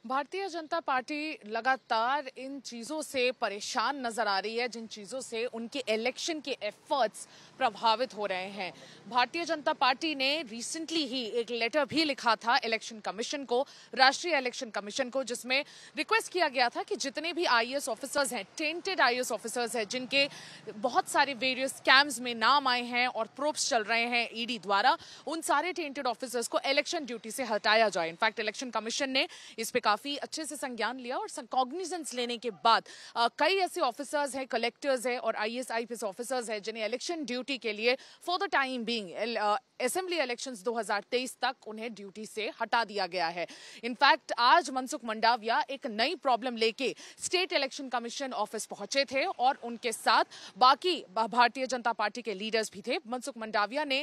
Bharatiya Janata party लगातार इन चीजों से परेशान नजर आ रही है, जिन चीजों से उनके इलेक्शन के एफर्ट्स प्रभावित हो रहे हैं। भारतीय जनता पार्टी ने रिसेंटली ही एक लेटर भी लिखा था इलेक्शन कमीशन को, राष्ट्रीय इलेक्शन कमीशन को, जिसमें रिक्वेस्ट किया गया था कि जितने भी आईएएस ऑफिसर्स हैं, टेंटेड आईएएस ऑफिसर्स हैं, जिनके बहुत सारे वेरियस स्कैम्स में नाम आए हैं और प्रोब्स चल रहे हैं ईडी द्वारा, उन सारे टेंटेड ऑफिसर्स को इलेक्शन ड्यूटी से हटाया जाए। इनफैक्ट इलेक्शन कमीशन ने इस पे काफी अच्छे से संज्ञान लिया और कॉग्निजेंस लेने के बाद कई ऐसे ऑफिसर्स हैं, कलेक्टर्स हैं और आईएएस आईपीएस ऑफिसर्स हैं जिन्हें इलेक्शन ड्यूटी के लिए for the time being assembly elections 2023 तक उन्हें ड्यूटी से हटा दिया गया है। इनफैक्ट आज मनसुख मंडाविया एक नई प्रॉब्लम लेके स्टेट इलेक्शन कमीशन ऑफिस पहुंचे थे और उनके साथ बाकी भारतीय जनता पार्टी के लीडर्स भी थे। मनसुख मंडाविया ने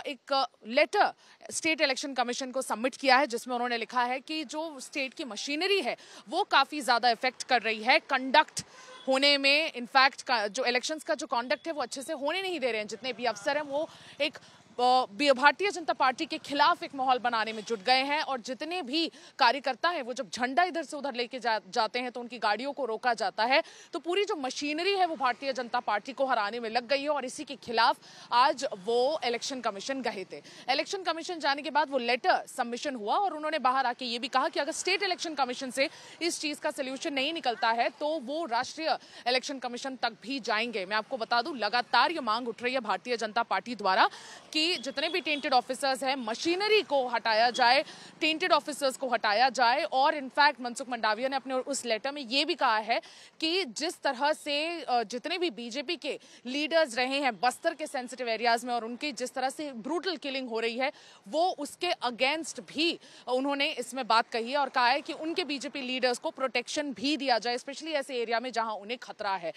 एक लेटर स्टेट इलेक्शन कमीशन को सबमिट किया है, जिसमें उन्होंने लिखा है कि जो स्टेट की मशीनरी है वो काफी ज्यादा इफेक्ट कर रही है कंडक्ट होने में। इनफैक्ट जो इलेक्शंस का जो कंडक्ट है वो अच्छे से होने नहीं दे रहे हैं। जितने भी अफसर हैं वो एक भारतीय जनता पार्टी के खिलाफ एक माहौल बनाने में जुट गए हैं और जितने भी कार्यकर्ता हैं वो जब झंडा इधर से उधर लेके जाते हैं तो उनकी गाड़ियों को रोका जाता है। तो पूरी जो मशीनरी है वो भारतीय जनता पार्टी को हराने में लग गई है और इसी के खिलाफ आज वो इलेक्शन कमीशन गए थे। इलेक्शन कमीशन जाने के बाद वो लेटर सबमिशन हुआ और उन्होंने बाहर आके ये भी कहा कि अगर स्टेट इलेक्शन कमीशन से इस चीज का सोल्यूशन नहीं निकलता है तो वो राष्ट्रीय इलेक्शन कमीशन तक भी जाएंगे। मैं आपको बता दूं, लगातार ये मांग उठ रही है भारतीय जनता पार्टी द्वारा कि जितने भी टेंटेड ऑफिसर्स हैं, मशीनरी को हटाया जाए, टेंटेड ऑफिसर्स को हटाया जाए। और इनफैक्ट मनसुख मंडाविया ने अपने उस लेटर में ये भी कहा है कि जिस तरह से जितने भी बीजेपी के लीडर्स रहे हैं बस्तर के सेंसिटिव एरियाज में और उनकी जिस तरह से ब्रूटल किलिंग हो रही है, वो उसके अगेंस्ट भी उन्होंने इसमें बात कही है और कहा है कि उनके बीजेपी लीडर्स को प्रोटेक्शन भी दिया जाए, स्पेशली ऐसे एरिया में जहां उन्हें खतरा है।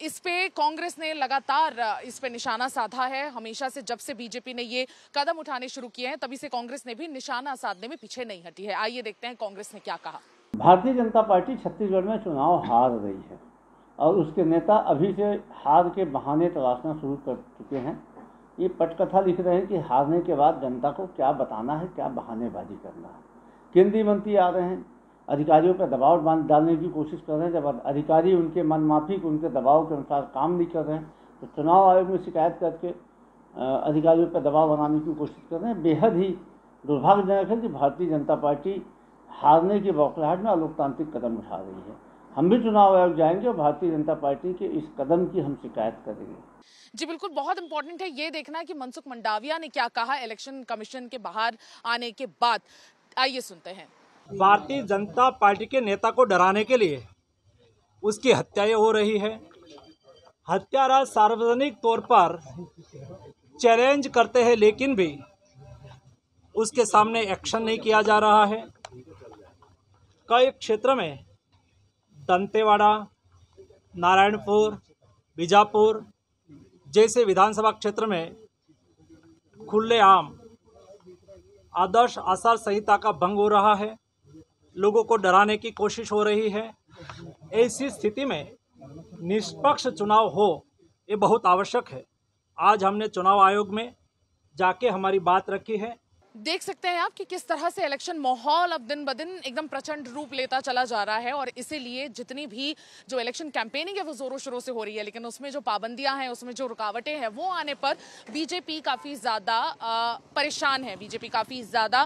इस पे कांग्रेस ने लगातार इस पे निशाना साधा है। हमेशा से जब से बीजेपी ने ये कदम उठाने शुरू किए हैं तभी से कांग्रेस ने भी निशाना साधने में पीछे नहीं हटी है। आइए देखते हैं कांग्रेस ने क्या कहा। भारतीय जनता पार्टी छत्तीसगढ़ में चुनाव हार रही है और उसके नेता अभी से हार के बहाने तलाशना शुरू कर चुके हैं। ये पटकथा लिख रहे हैं कि हारने के बाद जनता को क्या बताना है, क्या बहानेबाजी करना है। केंद्रीय मंत्री आ रहे हैं, अधिकारियों पर दबाव डालने की कोशिश कर रहे हैं। जब अधिकारी उनके मनमाफिक, उनके दबाव के अनुसार काम नहीं कर रहे हैं तो चुनाव आयोग में शिकायत करके अधिकारियों पर दबाव बनाने की कोशिश कर रहे हैं। बेहद ही दुर्भाग्यजनक है कि भारतीय जनता पार्टी हारने की बौखलाहट में अलोकतांत्रिक कदम उठा रही है। हम भी चुनाव आयोग जाएंगे और भारतीय जनता पार्टी के इस कदम की हम शिकायत करेंगे। जी बिल्कुल, बहुत इंपॉर्टेंट है ये देखना कि मनसुख मंडाविया ने क्या कहा इलेक्शन कमीशन के बाहर आने के बाद। आइए सुनते हैं। भारतीय जनता पार्टी के नेता को डराने के लिए उसकी हत्याएं हो रही है। हत्यारा सार्वजनिक तौर पर चैलेंज करते हैं लेकिन भी उसके सामने एक्शन नहीं किया जा रहा है। कई क्षेत्र में दंतेवाड़ा, नारायणपुर, बीजापुर जैसे विधानसभा क्षेत्र में खुलेआम आदर्श आचार संहिता का भंग हो रहा है। लोगों को डराने की कोशिश हो रही है। ऐसी स्थिति में निष्पक्ष चुनाव हो ये बहुत आवश्यक है। आज हमने चुनाव आयोग में जाके हमारी बात रखी है। देख सकते हैं आप कि किस तरह से इलेक्शन माहौल अब दिन ब दिन एकदम प्रचंड रूप लेता चला जा रहा है और इसीलिए जितनी भी जो इलेक्शन कैंपेनिंग है वो जोरों शोरों से हो रही है, लेकिन उसमें जो पाबंदियां हैं, उसमें जो रुकावटें हैं वो आने पर बीजेपी काफी ज्यादा परेशान है। बीजेपी काफी ज्यादा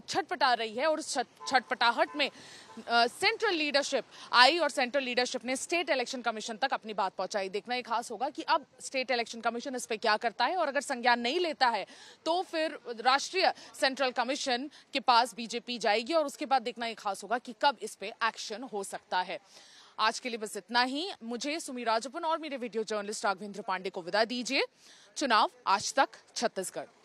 छटपटा रही है और उस छटपटाहट में सेंट्रल लीडरशिप आई और सेंट्रल लीडरशिप ने स्टेट इलेक्शन कमीशन तक अपनी बात पहुंचाई। देखना ये खास होगा कि अब स्टेट इलेक्शन कमीशन इस पे क्या करता है और अगर संज्ञान नहीं लेता है तो फिर राष्ट्रीय सेंट्रल कमीशन के पास बीजेपी जाएगी और उसके बाद देखना ये खास होगा कि कब इस पे एक्शन हो सकता है। आज के लिए बस इतना ही। मुझे सुमी राजपुन और मेरे वीडियो जर्नलिस्ट राघवेंद्र पांडे को विदा दीजिए। चुनाव आज तक छत्तीसगढ़।